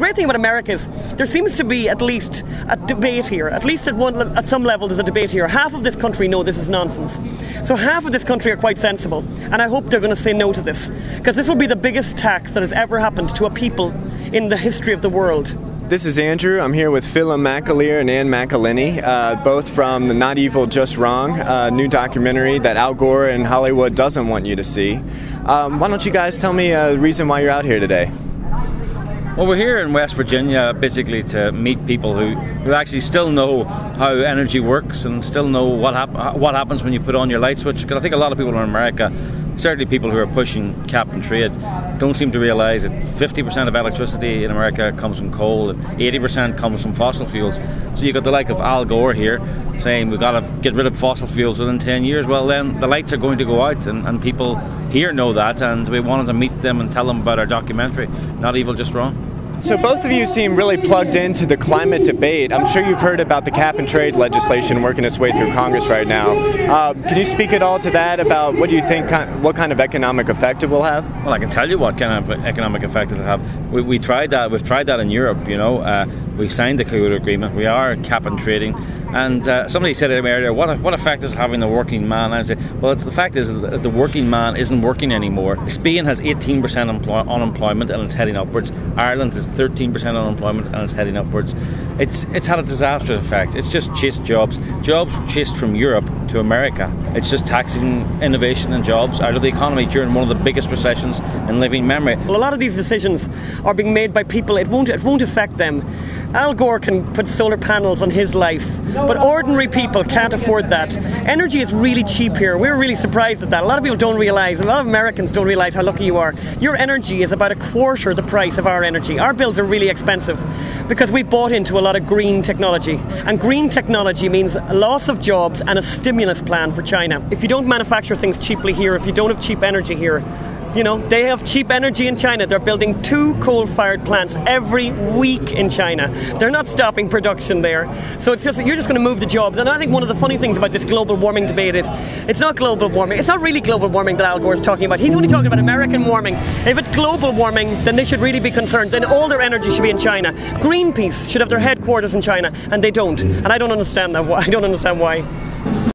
great thing about America is there seems to be at least a debate here. At least at some level there's a debate here. Half of this country know this is nonsense. So half of this country are quite sensible. And I hope they're going to say no to this. Because this will be the biggest tax that has ever happened to a people in the history of the world. This is Andrew. I'm here with Phelim McAleer and McElhinney, both from the Not Evil, Just Wrong new documentary that Al Gore and Hollywood doesn't want you to see. Why don't you guys tell me the reason why you're out here today? Well, we're here in West Virginia basically to meet people who actually still know how energy works and still know what happens when you put on your light switch. Because I think a lot of people in America, certainly people who are pushing cap and trade, don't seem to realise that 50% of electricity in America comes from coal and 80% comes from fossil fuels. So you've got the like of Al Gore here saying we've got to get rid of fossil fuels within 10 years. Well, then the lights are going to go out, and people here know that, and we wanted to meet them and tell them about our documentary, Not Evil, Just Wrong. So both of you seem really plugged into the climate debate. I'm sure you've heard about the cap and trade legislation working its way through Congress right now. Can you speak at all to that, about what do you think, what kind of economic effect it will have? Well, I can tell you what kind of economic effect it will have. We tried that. We've tried that in Europe, you know. We signed the Kyoto Agreement. We are cap and trading. And somebody said to me earlier, what effect is it having on the working man? And I said, well, the fact is that the working man isn't working anymore. Spain has 18% unemployment and it's heading upwards. Ireland is 13% unemployment and it's heading upwards. It's had a disastrous effect. It's just chased jobs. Jobs chased from Europe to America. It's just taxing innovation and jobs out of the economy during one of the biggest recessions in living memory. Well, a lot of these decisions are being made by people. It won't affect them. Al Gore can put solar panels on his life, but ordinary people can't afford that. Energy is really cheap here. We're really surprised at that. A lot of people don't realise, a lot of Americans don't realise how lucky you are. Your energy is about a quarter the price of our energy. Our bills are really expensive because we bought into a lot of green technology. And green technology means a loss of jobs and a stimulus plan for China. If you don't manufacture things cheaply here, if you don't have cheap energy here, you know, they have cheap energy in China. They're building 2 coal-fired plants every week in China. They're not stopping production there. So it's just, you're just going to move the jobs. And I think one of the funny things about this global warming debate is it's not global warming. It's not really global warming that Al Gore is talking about. He's only talking about American warming. If it's global warming, then they should really be concerned. Then all their energy should be in China. Greenpeace should have their headquarters in China, and they don't. And I don't understand that. I don't understand why.